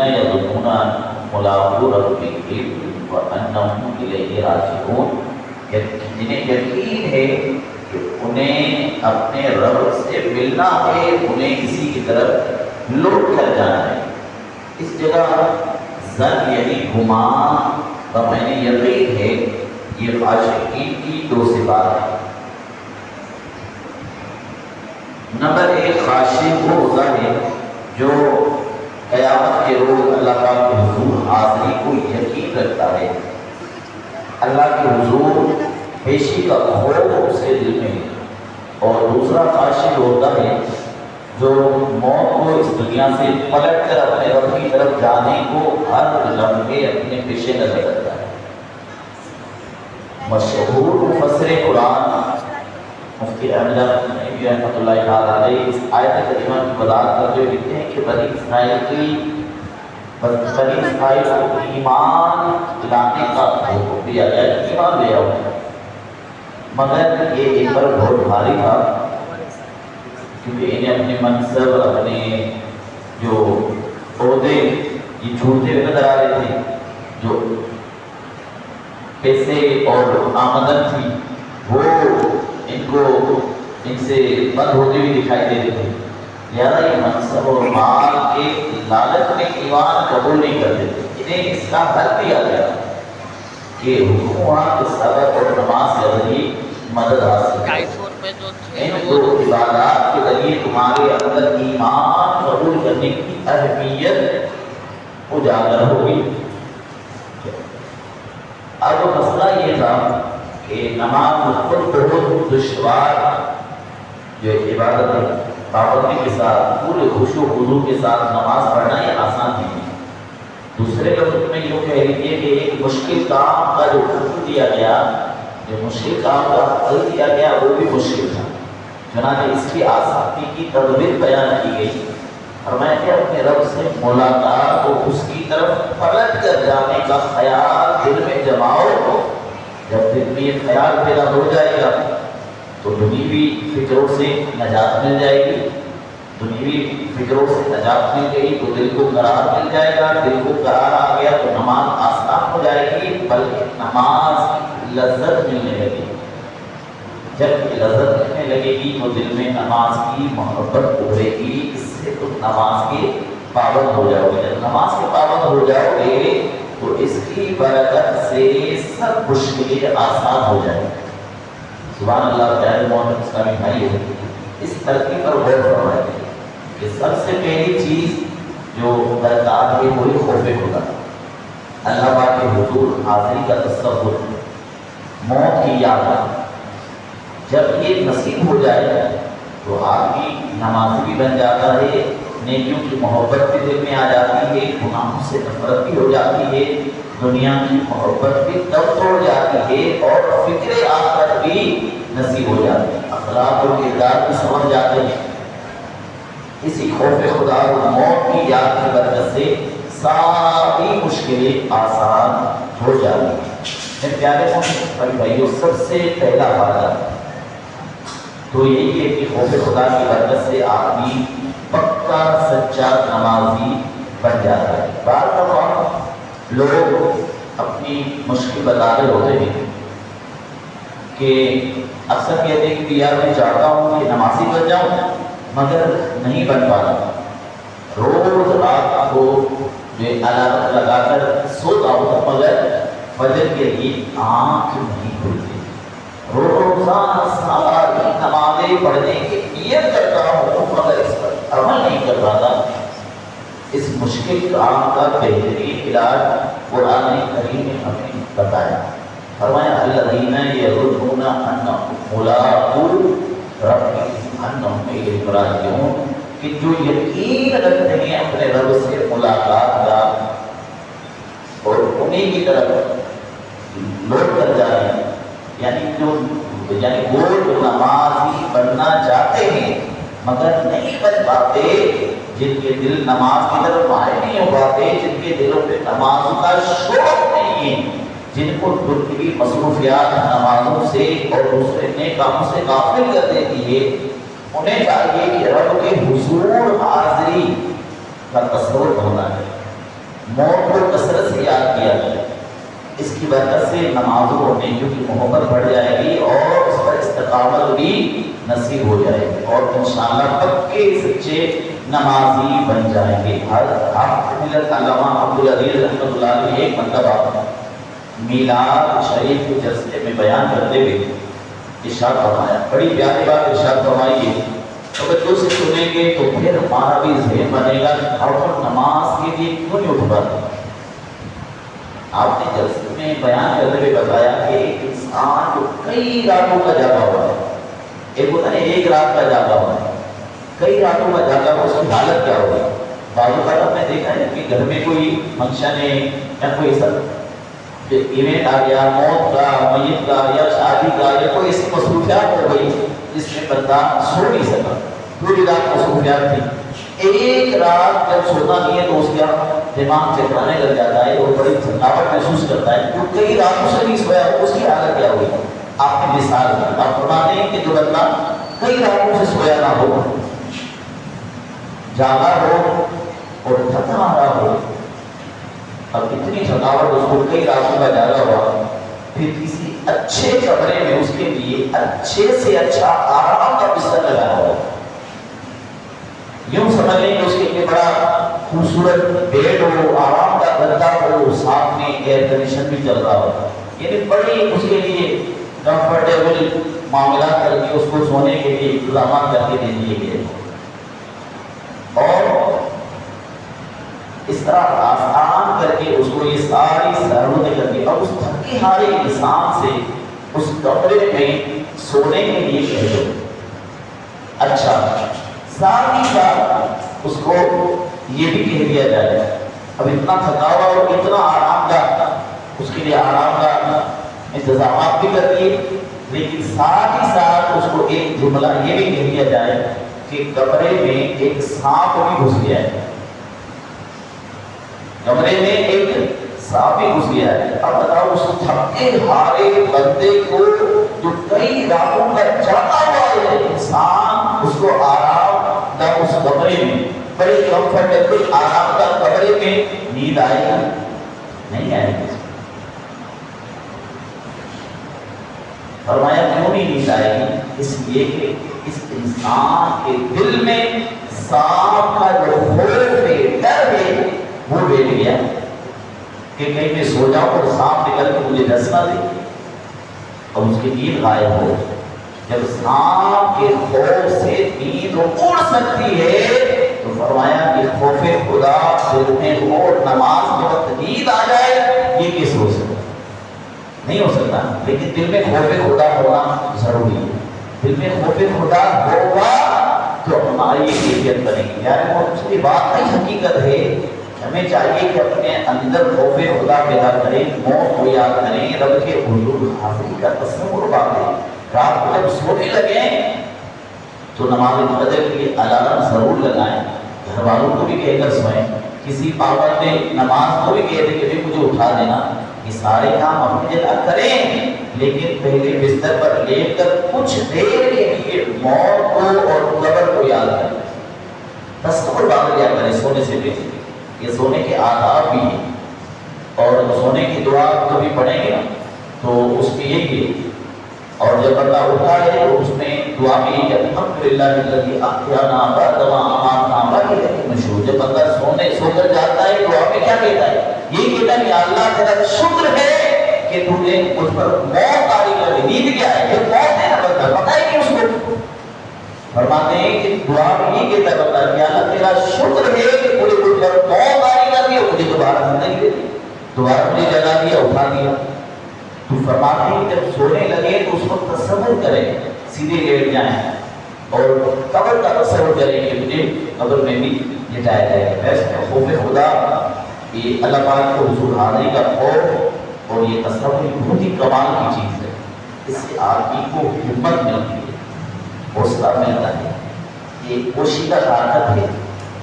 یظنون ملاقو ربہم وانہم الیہ راجعون، جنہیں یقین ہے کہ انہیں اپنے رب سے ملنا ہے، انہیں کسی کی طرف لوٹ کر جانا ہے۔ اس جگہ زن یعنی گمان کا میں نے یقین ہے، یہ عاشقین کی دو صفات ہے۔ نمبر ایک، خاشع وہ ہوتا ہے جو قیامت کے روز اللہ پاک کے حضور حاضری کو یقین رکھتا ہے، اللہ کے حضور پیشی کا خوف اس کے دل میں ہے۔ اور دوسرا خاشع ہوتا ہے جو موت کو اس دنیا سے پلٹ کر اپنے رب کی طرف جانے کو ہر لمحے اپنے پیش نظر رکھتا ہے۔ مشہور مفسر قرآن مفتی احمد نعیمی رحمۃ اللہ علیہ اس آیت کریمہ کی وضاحت کرتے ہوئے لکھتے ہیں کہ بنی اسرائیل کو ایمان لانے کا حکم دیا گیا، ایمان لے آؤ، مگر یہ ایک بار بہت بھاری تھا کیونکہ انہیں اپنے منصب، اپنے جو عہدے یہ چھوٹتے ہوئے نظر آ رہے تھے، جو پیسے اور آمدن تھی وہ ان سے بند ہوتے ہوئے دکھائی دے رہے تھے، لہذا یہ منصب اور مال کے لالچ میں ایمان قبول نہیں کرتے تھے۔ انہیں اس کا حل دیا گیا کہ حکومت کے صبر اور نماز کے ذریعے مدد حاصل، ان دو عبادات کے ذریعے تمہارے اندر ایمان قبول کرنے کی اہمیت اجاگر ہوگی۔ اب مسئلہ یہ تھا کہ نماز خود بہت دشوار جو عبادت ہے، پابندی کے ساتھ پورے خشوع و خضوع کے ساتھ نماز پڑھنا یہ آسان نہیں ہے۔ دوسرے لفظ میں یوں کہہ لیجیے کہ ایک مشکل کام کا جو حکم دیا گیا، جو مشکل کام کا حل دیا گیا وہ بھی مشکل تھا، چنانچہ اس کی آسانی کی تدبیر بیان کی گئی۔ فرمایا کہ اپنے رب سے ملاقات اور اس کی طرف پلٹ کر جانے کا خیال دل میں جماؤ۔ جب دل میں یہ خیال پیدا ہو جائے گا تو دنیوی فکروں سے نجات مل جائے گی، دنیوی فکروں سے نجات مل گئی تو دل کو قرار مل جائے گا، دل کو قرار آ گیا تو نماز آسان ہو جائے گی، بلکہ نماز لذت ملنے لگے گی۔ جب لذت ملنے لگے گی تو دل میں نماز کی محبت ابھرے گی، اس سے تم نماز کے پابند ہو جاؤ گے۔ جب نماز کے پابند ہو جاؤ گے تو اس کی برکت سے سب مشکلیں آسان ہو جائیں گی۔ سبحان اللہ، پیارے محمد اسلامی بھائی، اس ترتیب پر غور فرمائیں کہ سب سے پہلی چیز جو درکار ہے وہی خوف خدا، اللہ پاک کے حضور حاضری کا تصور، موت کی یاد۔ جب یہ نصیب ہو جائے تو آدمی نمازی بھی بن جاتا ہے، نیکیوں کی محبت بھی دل میں آ جاتی ہے، گناہوں سے نفرت بھی ہو جاتی ہے، دنیا کی محبت بھی تب توڑ جاتی ہے، اور فکر آخرت بھی نصیب ہو جاتی ہے، اخلاق اور کردار بھی سمجھ جاتے ہیں۔ اسی خوف خدا اور موت کی یاد کی برکت سے ساری مشکلیں آسان ہو جاتی ہیں۔ میرے پیارے بھائیوں، سب سے پہلا فائدہ تو یہی ہے کہ خوف خدا کی برکت سے آدمی پکا سچا نمازی بن جاتا ہے۔ بعض دفعہ لوگ اپنی مشکل بتا رہے ہوتے ہیں کہ اکثر کہتے ہیں کہ یار میں چاہتا ہوں کہ نمازی بن جاؤں مگر نہیں بن پاتا، روز رات کو میں علامت لگا کر سوتا ہوں مگر فجر کے لیے آنکھ نہیں کھلتی، روزانہ ساری نمازیں پڑھنے کی نیت کرتا ہوں مگر اس پر عمل نہیں کر پاتا۔ اس مشکل کام کا بہترین علاج قرآن کریم نے ہمیں بتایا، فرمایا الذین یظنون انہم ملاقو ربہم انہم الیہ راجعون، کہ جو یقین رکھتے ہیں اپنے رب سے ملاقات کا اور انہیں کی طرف لوٹ کر جائیں، یعنی وہ جو نمازی بننا چاہتے ہیں مگر نہیں بن پاتے، جن کے دل نماز کی طرف مائل نہیں ہو پاتے، جن کے دلوں پہ نماز کا شوق نہیں ہے، جن کو دنیوی مصروفیات نمازوں سے اور دوسرے نیک کاموں سے غافل کر دیتی ہے، انہیں چاہیے کہ رب کے حضور حاضری کا تصور ہونا ہے، موت کو کثرت سے یاد کیا جائے، اس کی برکت سے نمازوں اور نیکیوں کی محبت بڑھ جائے گی اور اس پر استقامت بھی نصیب ہو جائے گی اور انشاءاللہ پکے سچے نمازی بن جائیں گے۔ حافظ علامہ عبدالعزیز رحمۃ اللہ علیہ ایک مرتبہ میلاد شریف کے جلسے میں بیان کرتے ہوئے ارشاد فرمایا، بڑی پیاری بات ارشاد فرمائی ہے، توجہ سے سنیں گے تو پھر ہمارا بھی ذہن بنے گا کہ ہم نماز کے لیے کیوں نہیں اٹھ پاتے۔ آپ نے جلسے میں بیان کرتے ہوئے بتایا کہ ایک انسان جو کئی راتوں کا جاگا ہوا ہے، ایک ہوتا ہے ایک رات کا جاگا ہوا ہے، کئی راتوں کا جاگا ہوا، اس کی حالت کیا ہوگی؟ بعض اوقات آپ نے دیکھا ہے کہ گھر میں کوئی فنکشن ہے یا کوئی سب ایونٹ آ گیا، موت کا، میت کا یا شادی کا یا کوئی ایسی مصروفیات ہو گئی جس میں بندہ سو نہیں سکا، پوری رات مصروفیات تھی، ایک رات جب سوتا نہیں ہے تو اس کا دماغ چکرانے لگ جاتا ہے اور بڑی تھکاوٹ محسوس کرتا ہے، جو کئی راتوں سے نہیں سویا اس کی حالت کیا ہوئی؟ آپ نے مثال دی، آپ فرماتے ہیں کہ جو بندہ کئی راتوں سے سویا نہ ہو، جاگا ہو اور تھکا رہا ہو، اب اتنی تھکاوٹ اس کو کئی راتوں کا جاگا ہوا، پھر کسی اچھے کمرے میں اس کے لیے اچھے سے اچھا آرام کا بستر لگایا ہوا، یوں سمجھ لیں کہ اس کے لیے بڑا خوبصورت بیڈ ہو، آرام کا گدا ہو، ساتھ میں ایئر کنڈیشن بھی چل رہا ہو، یعنی بڑی اس کے لیے کمفرٹیبل معاملات کر کے اس کو سونے کے لیے انتظامات کر کے دے دیے گئے، اور اس طرح آسان کر کے اس کو یہ ساری سہولتیں کر دی، اب اس تھکے ہارے انسان سے اس کمرے میں سونے کے لیے کہہ دو، اچھا ساتھ ہی ساتھ اس کو یہ بھی کہہ دیا جائے اب اتنا تھکا ہوا اور اتنا آرام کا، اس کے لیے آرام کا انتظامات بھی کر دیے، لیکن ساتھ ہی ساتھ اس کو ایک جملہ یہ بھی کہہ دیا جائے کہ کمرے میں ایک سانپ بھی گھس گیا ہے، کمرے میں ایک سانپ بھی گھس گیا ہے۔ اب بتاؤ اس تھکے ہارے بندے کو جو کئی راتوں کا جاگا ہوا ہے انسان، اس کو آرام نہ اس کمرے میں بڑے کمفرٹیبل آرام کا کمرے میں نیند آئے گا؟ نہیں آئے گی۔ فرمایا کیوں نہیں نیند آئے گی؟ اس لیے کہ اس انسان کے دل میں سانپ کا جو خوف ہے، ڈر ہے، وہ بیٹھ گیا کہ کہیں میں سو جاؤں اور سانپ نکل کے مجھے ڈس نہ دے اور اس کی نیند غائب ہو۔ جب سانپ کے خوف سے نیند اڑ سکتی ہے تو فرمایا کہ خوف خدا دل میں ہو اور نماز کے وقت نیند آ جائے، یہ کس ہو سکتا؟ نہیں ہو سکتا، لیکن دل میں خوف خدا ہونا ضروری ہے۔ دل میں خوف خدا ہوگا تو ہماری یہ کیفیت بنے گی، یعنی وہ اس کی بات نہیں حقیقت ہے۔ ہمیں چاہیے کہ اپنے اندر خوف خدا پیدا کریں، موت کو یاد کریں، رب کے حضور حاضری کا تصور باندھیں، رات کو جب سونے لگیں تو نماز فجر کے لیے الارم ضرور لگائیں، گھر والوں کو بھی کہہ کر سوئیں، کسی پابند نماز کو بھی کہہ دیں کہ مجھے اٹھا دینا، یہ سارے کام اپنی جگہ کریں، لیکن پہلے بستر پر لیٹ کر کچھ دیر کے لیے موت کو اور قبر کو یاد کریں، تصور باندھ لیا کریں سونے سے پہلے۔ یہ سونے کے آداب بھی ہیں، اور سونے کی دعا کبھی پڑھیں گے تو اس میں یہی ہے، اور جب بندہ اٹھا ہے تو اس میں دعا میں یہی ہے الحمدللہ الذی احیانا بعد ما اماتنا والیہ النشور۔ جب بندہ سو کر جاتا ہے دعا میں کیا کہتا ہے؟ یہ کہتا ہے کہ اللہ تیرا شکر ہے کہ تو نے مجھ پر موت طاری کر دی۔ نیند کیا ہے؟ یہ موت ہے نا، بندہ پتہ ہے کہ اس کو فرماتے ہیں کہ دعا میں یہ کہتا ہے بندہ کہ اللہ تیرا شکر ہے کہ مجھے مجھ پر موت طاری کر دی اور مجھے دوبارہ زندگی دے دی، دوبارہ مجھے جگا دیا، اٹھا دیا۔ تو فرماتے ہیں جب سونے لگے تو اس وقت تصور کریں، سیدھے لیٹ جائیں اور قبر کا تصور کریں کہ مجھے قبر میں بھی لٹایا جائے گا۔ ویسے خوف خدا یہ اللہ پاک کو حضور حاضری کا خوف اور یہ تصور بہت ہی کمال کی چیز ہے، اس سے آدمی کو ہمت ملتی ہے، حوصلہ ملتا ہے، یہ پوشیدہ طاقت ہے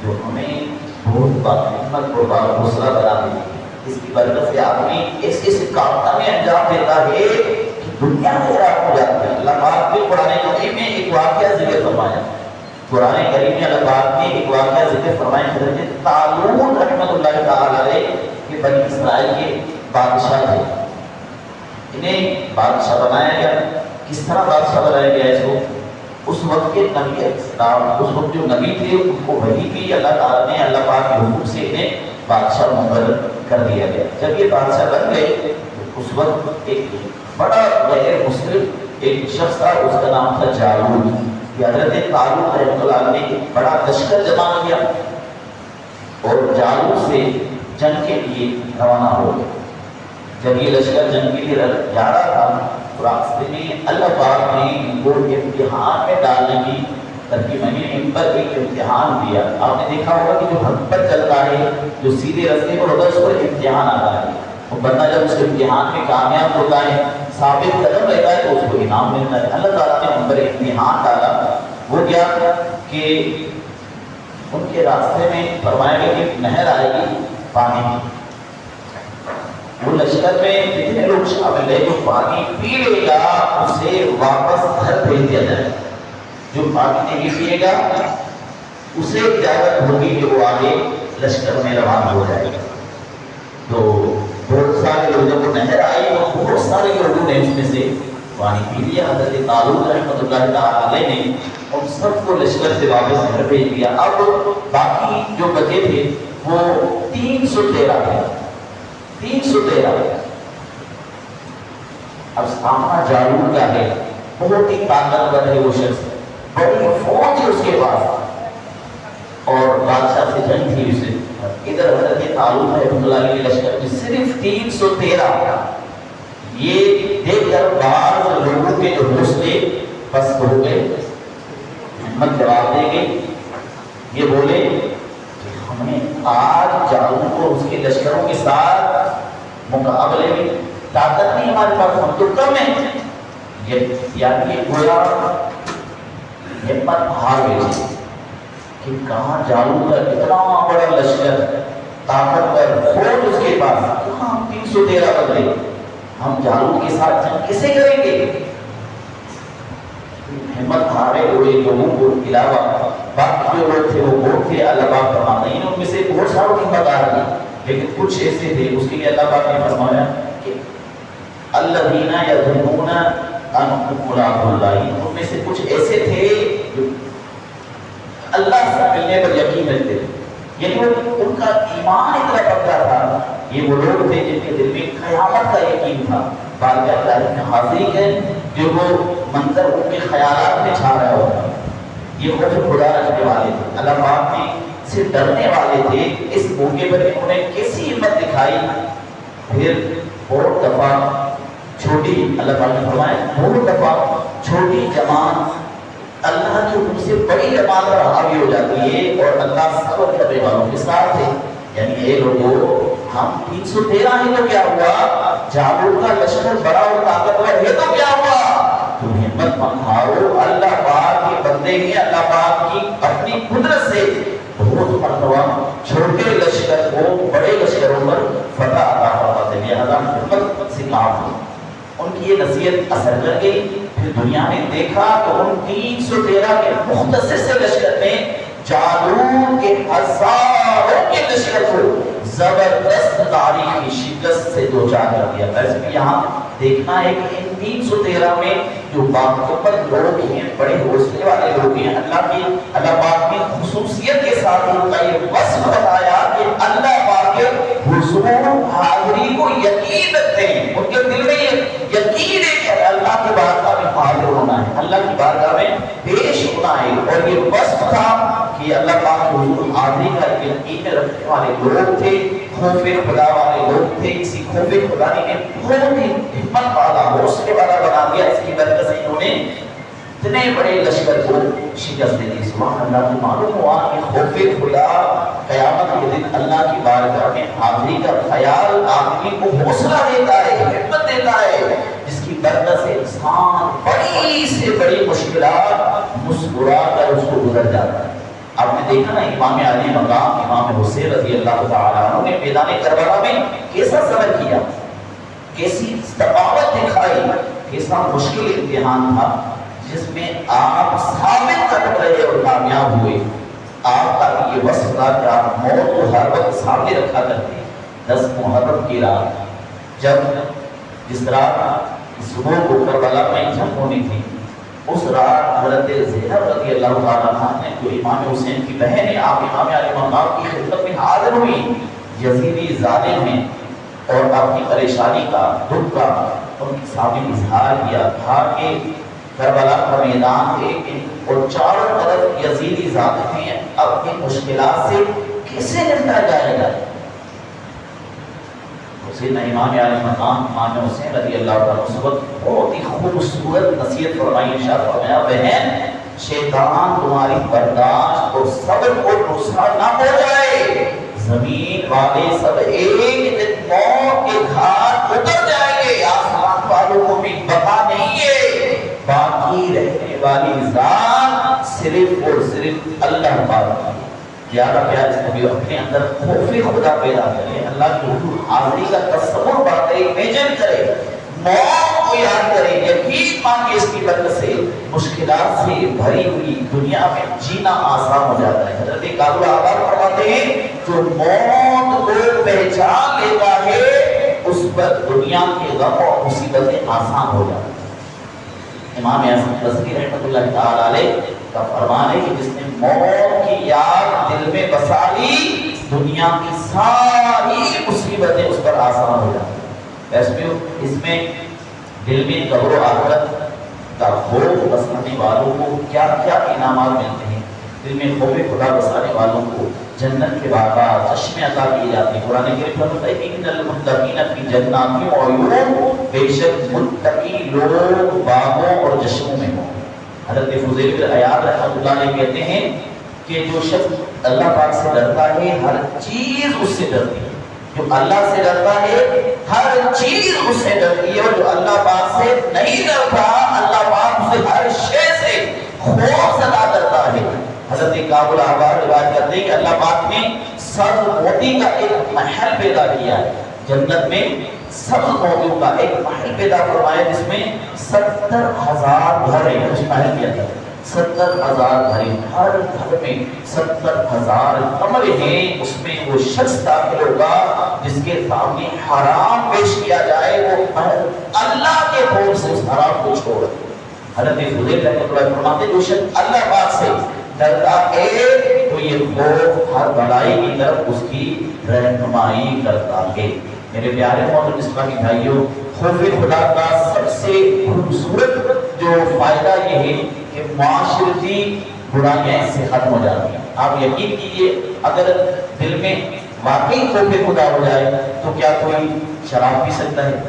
جو ہمیں بہت بار ہمت اور بار حوصلہ بناتی ہے۔ اس کی برکت سے آدمی ایسے کام میں انجام دیتا ہے کہ دنیا میں راہ ہو جاتی ہے۔ اللہ پاک نے قرآن کریم میں ایک واقعہ ذکر فرمایا، قرآن کریم میں اللہ پاک نے ایک واقعہ ذکر فرمایا، حضرت طالوت رحمۃ اللہ تعالی علیہ بادشاہ تھے، انہیں بادشاہ بنایا گیا. کس طرح بادشاہ بنایا گیا اس کو؟ اس وقت کے نبی اسلام، اس وقت جو نبی تھے ان کو وحی کی اللہ تعالیٰ نے، اللہ پاک کے حکم سے انہیں بادشاہ مقرر کر دیا گیا. جب یہ بادشاہ بن گئے اس وقت ایک بڑا غیر مسلم ایک شخص تھا، اس کا نام تھا جالوت. یہ حضرت طالوت رحمۃ اللہ علیہ نے بڑا لشکر جمع کیا اور جالوت سے جنگ کے لیے روانہ ہو گئے. جب یہ لشکر جنگ کے لیے جا رہا تھا تو راستے میں اللہ پاک نے ان کو امتحان میں ڈالنے کی ترکیب میں ان پر ایک امتحان دیا. آپ نے دیکھا ہوگا کہ جو حق پر چلتا ہے، جو سیدھے راستے پر ہوتا ہے، اس پر امتحان آتا ہے. وہ بندہ جب اس امتحان میں کامیاب ہوتا ہے، ثابت قدم رہتا ہے، تو اس کو انعام ملتا ہے. اللہ تعالیٰ نے ان پر امتحان ڈالا. وہ کیا کہ ان کے راستے میں فرمایا گیا کہ نہر آئے گی پانی کی. وہ لشکر میں جتنے لوگ شامل ہے، جو پانی پی لے گا اسے واپس گھر بھیج دیا جائے. جو پانی نہیں پیے گا اسے اجازت ہوگی کہ وہ آگے لشکر میں روانہ ہو جائے گا. تو بہت سارے لوگ، جب وہ نہر آئی تو بہت سارے لوگوں نے اس میں سے پانی پی لیا. حضرت طالوت رحمۃ اللہ تعالیٰ علیہ نے ان سب کو لشکر سے واپس گھر بھیج دیا. اب باقی جو بچے تھے وہ 313 تھے. 313. اب سامنا جالوت کا ہے، بہت ہی طاقتور ہے وہ شخص، بڑی فوج ہے اس کے پاس اور بادشاہ سے جنگ تھی اسے. ادھر حضرت طالوت رحمۃ اللہ علیہ لشکر میں صرف 313. یہ دیکھ کر بعض لوگوں کے جو حوصلے پست ہو گئے، ہمت جواب دے گئے. یہ بولے کہ ہم نے آج جالوت کو اس کے لشکروں کے ساتھ مقابلے میں طاقت نہیں ہمارے پاس، ہم تو کم ہیں. یعنی گویا ہمت ہار گئی کہ کہاں جالوت کا اتنا بڑا لشکر، طاقتور فوج اس کے پاس، کہاں ہم 313 بدلے، ہم جالوت کے ساتھ جنگ کیسے کریں گے؟ ہمت ہارے ہوئے لوگوں کو علاوہ باقی جو لوگ تھے وہ بہت تھے. اللہ پاک فرماتے ہیں ان میں سے بہت ساروں کی ہمت ہار گئی، لیکن کچھ ایسے تھے اس کے لیے اللہ پاک نے فرمایا کہ الذین یظنون انہم ملاقو اللہ. ان میں سے کچھ ایسے تھے جو اللہ سے ملنے پر یقین رکھتے تھے، یعنی ان کا ایمان اتنا پکا تھا. یہ وہ لوگ تھے جن کے دل میں قیامت کا یقین تھا. بارگاہ الہی میں حاضری ہے جو وہ منظر ان کے خیالات میں چھا رہا ہوتا. یہ خوف خدا رکھنے والے تھے، اللہ پاک نے سے ڈرنے والے تھے. اس موقع پر انہوں نے کیسی ہمت دکھائی. پھر بہت دفعہ چھوٹی، اللہ پاک نے فرمایا بہت دفعہ چھوٹی جماعت اللہ کی حکم سے بڑی جماعت پر حاوی ہو جاتی ہے اور اللہ صبر کرنے والوں کے ساتھ ہے. یعنی اے لوگوں، ہم 313 ہیں تو کیا ہوا؟ جالوت کا لشکر بڑا اور طاقتور ہے تو کیا ہوا؟ تم ہمت مت ہارو. اللہ پاک کے بندے ہیں، اللہ پاک کی اپنی قدرت سے بہت مرتبہ چھوٹے لشکر کو بڑے لشکروں پر فتح عطا فرماتے ہیں. لہذا ہمت سے کام ہو. ان کی یہ نصیحت اثر کر گئی. پھر دنیا نے دیکھا کہ ان 313 کے مختصر سے لشکر میں جالوت کے ہزاروں کے لشکر کو زبردست تاریخی شکست سے دوچار کر دیا. ویسے بھی یہاں دیکھنا ہے کہ ان 313 میں جو باقبل لوگ ہیں، بڑے حوصلے والے لوگ ہیں، اللہ پاک کی خصوصیت کے ساتھ ان کا یہ وصف بتایا کہ اللہ پاک کے حضور حاضری کو یقین رکھتے ہیں. ان کے دل میں یہ یقین ہے کہ اللہ کی بارگاہ میں حاضر ہونا ہے، اللہ کی بارگاہ میں پیش ہونا ہے. اور یہ وصف تھا کہ اللہ پاک کے حضور حاضری کا یقین رکھنے والے لوگ تھے، خوف خدا والے لوگ تھے. اسی خوف خدا نے بہت ہی ہمت والا، حوصلے والا بنا دیا. اس کی برکت سے انہوں نے اتنے بڑے لشکر کو شکست دے دی. سبحان اللہ. تو معلوم ہوا کہ خوف خدا قیامت کے دن اللہ کی بارگاہ میں حاضری کا خیال آدمی کو حوصلہ دیتا ہے، ہمت دیتا ہے، جس کی برکت سے انسان بڑی سے بڑی مشکلات مسکرا کر اس کو گزر جاتا ہے. آپ نے دیکھا نا امام علی مقام امام حسین رضی اللہ تعالیٰ عنہ نے میدان کربلا میں کیسا صبر کیا، کیسی استقامت دکھائی، کیسا مشکل امتحان تھا جس میں آپ ثابت قدم رہے اور کامیاب ہوئے. آپ کا یہ وصف تھا کہ آپ موت کو ہر وقت سامنے رکھا کرتے. 10 محرم کی رات جب جس رات صبح کو کربلا میں جنگ ہونی تھی، اس رات حضرت زینب رضی اللہ تعالیٰ عنہ نے جو امام حسین کی بہن ہے، آپ امام علی مقام کی خدمت میں حاضر ہوئی، یزیدی ظالم ہیں، اور اپنی پریشانی کا دکھ کا ان کے سامنے اظہار کیا، کہا کہ کربلا کا میدان ہے اور چاروں طرف یزیدی ظالم ہیں، اب ان مشکلات سے کیسے نمٹا جائے گا؟ سیدنا امام علی مقام امام حسین رضی اللہ عنہ اس وقت بہت ہی خوبصورت نصیحت فرمائی، ارشاد فرمایا، بہن شیطان تمہاری برداشت اور صبر کو نقصان نہ ہو جائے، زمین والے سب ایک دن موت کے گھاٹ اتر جائیں گے، آسمان والوں کو بھی بقا نہیں ہے، باقی رہنے والی ذات صرف اور صرف اللہ پاک کی۔ زیادہ پیار اس نبی اپنے اندر خوف خدا پیدا کرے، اللہ کی حضور حاضری کا تصور بڑھے، امیجن کرے، موت کو یاد کرے، یقین مانگے اس کی برکت سے مشکلات سے بھری ہوئی دنیا میں جینا آسان ہو جاتا ہے۔ حضرت کابل آباد فرماتے ہیں جو موت کو پہچان لیتا ہے اس پر دنیا کے غم اور مصیبتیں آسان ہو جاتی ہیں۔ امام حسن بصری رحمۃ اللہ تعالی علیہ کا فرمان ہے کہ جس نے موت کی یاد دل میں بسا لی، دنیا کی ساری مصیبتیں اس پر آسان ہو جاتی ہیں۔ اس میں دل میں قبر و آخرت کا خوف بسانے والوں کو کیا کیا انعامات ملتے ہیں، دل میں خوف خدا بسانے والوں کو جنت کے باغات چشمے عطا کیے جاتے ہیں۔ قرآن کریم فرماتا ہے کہ ان المتقین فی جنات و عیون، بے شک متقی لوگ باغوں اور چشموں میں ہوں۔ حضرت فضیل بن عیاض رحمۃ اللہ علیہ کہتے ہیں کہ جو شخص اللہ پاک سے ڈرتا ہے ہر چیز اس سے ڈرتی ہے، جو اللہ سے ڈرتا ہے ہر چیز اس سے ڈرتی ہے، اور جو اللہ پاک سے نہیں ڈرتا اللہ پاک اسے ہر شے سے خوف زدہ کرتا ہے۔ حضرت کابل آباد روایت کرتے ہیں کہ اللہ پاک نے سبز موتی کا ایک محل پیدا کیا ہے، جنت میں سبز موتیوں کا ایک محل پیدا فرمایا جس میں 70,000 گھر ہیں۔ اس محل کے اندر 70,000 گھر ہیں، ہر گھر میں 70,000 کمرے ہیں، اس میں وہ شخص داخل ہوگا جس کے سامنے حرام پیش کیا جائے وہ اللہ کے خوف سے اس حرام کو چھوڑ۔ حضرت فضیل رحمۃ اللہ فرماتے ہیں جو شخص اللہ پاک سے ڈرتا ہے تو یہ خوف ہر بڑائی کی طرف اس کی رہنمائی کرتا ہے۔ میرے پیارے محترم اسلامی بھائیوں، خوف خدا کا سب سے خوبصورت جو فائدہ یہ ہے کہ معاشرتی برائیاں اس سے ختم ہو جاتی ہیں۔ آپ یقین کیجئے اگر دل میں واقعی خوف خدا ہو جائے تو کیا کوئی شراب پی سکتا ہے؟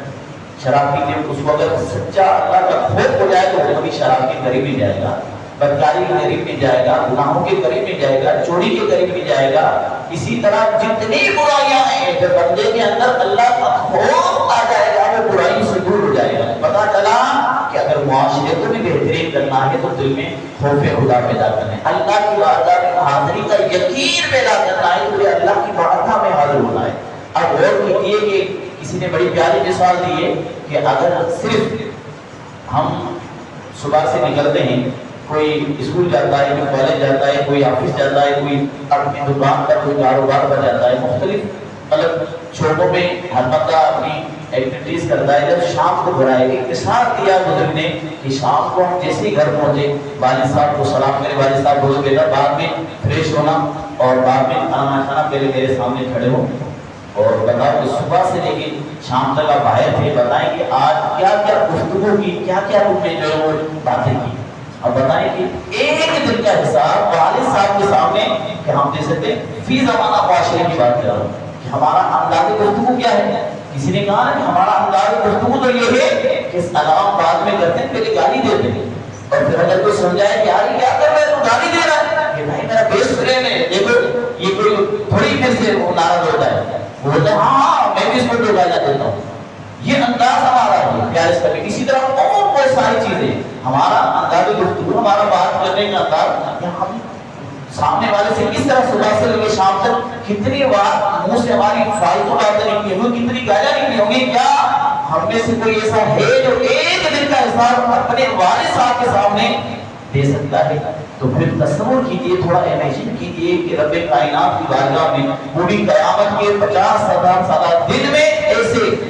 شراب پیتے اس کو اگر سچا اللہ کا خوف ہو جائے تو وہ کبھی شراب کے قریب نہیں جائے گا، بدکاری کے قریب نہیں جائے گا، گناہوں کے قریب نہیں جائے گا، چوری کے قریب نہیں جائے گا۔ اسی طرح جتنی برائیاں ہیں جب بندے کے اندر اللہ کا خوف آ جائے گا وہ برائیوں سے دور ہو جائے گا۔ پتا چلا کہ اگر معاشرے کو بھی بہترین کرنا ہے تو دل میں خوف خدا پیدا کرنا ہے، اللہ کی بارگاہ میں حاضری کا یقین پیدا کرنا ہے، تو اللہ کی بارگاہ میں حاضر ہونا ہے۔ اب غور کیجیے کہ کسی نے بڑی پیاری مثال دی ہے کہ اگر صرف ہم صبح سے نکلتے ہیں، کوئی اسکول جاتا ہے، کوئی کالج جاتا ہے، کوئی آفس جاتا ہے، کوئی اپنی دکان پر کوئی کاروبار پر جاتا ہے، مختلف شعبوں میں ہر بندہ اپنی ایکٹیویٹیز کرتا ہے، جب شام کو گھر آئے گی مثال دیا بزرگ نے کہ شام کو ہم جیسے ہی گھر پہنچے والد صاحب کو سلام کرے، والد صاحب بولے بیٹا بعد میں فریش ہونا اور بعد میں کھانا پہلے میرے سامنے کھڑے ہو اور بتاؤ کہ صبح سے لے کے شام تک آپ باہر تھے، بتائیں کہ آج کیا کیا گفتگو کی، کیا کیا تم نے جو ہے وہ باتیں کی۔ اب بتائیں کہ ایک دن کا حساب والد صاحب کے سامنے کہ ہم دے سکتے فی زمانہ معاشرے کی بات کر رہا ہوں کہ ہمارا انداز گفتگو کیا ہے۔ کسی نے کہا کہ ہمارا انداز گفتگو تو یہ ہے کہ سلام بعد میں کرتے ہیں پہلے گالی دیتے ہیں، اور پھر اگر کوئی سمجھائے کہ یار کیا کر رہے ہیں تو گالی دے رہا ہے کہ بھائی میرا بیسٹ فرینڈ ہے، یہ کوئی تھوڑی دیر سے وہ ناراض ہوتا ہے، وہ بولتا ہے ہاں میں بھی اس کو گالیاں دیتا ہوں۔ یہ انداز ہمارا ہے پیار اس کا بھی۔ اسی طرح اور بہت ساری چیزیں ہمارا انداز گفتگو، ہمارا بات کرنے کا انداز، ہم سامنے والے سے کس طرح صبح سے لے کے شام تک کتنی بار منہ سے ہماری فالتو باتیں نکلی ہوئی، کتنی گالیاں نکلی ہوں گی، کیا ہم میں سے کوئی ایسا ہے جو ایک دن کا حساب اپنے والد صاحب کے سامنے دے سکتا ہے؟ تو پھر تصور کیجئے، تھوڑا امیجن کیجئے کہ رب کائنات کی بارگاہ میں پوری قیامت کے 50,000 سالہ دن میں ایسے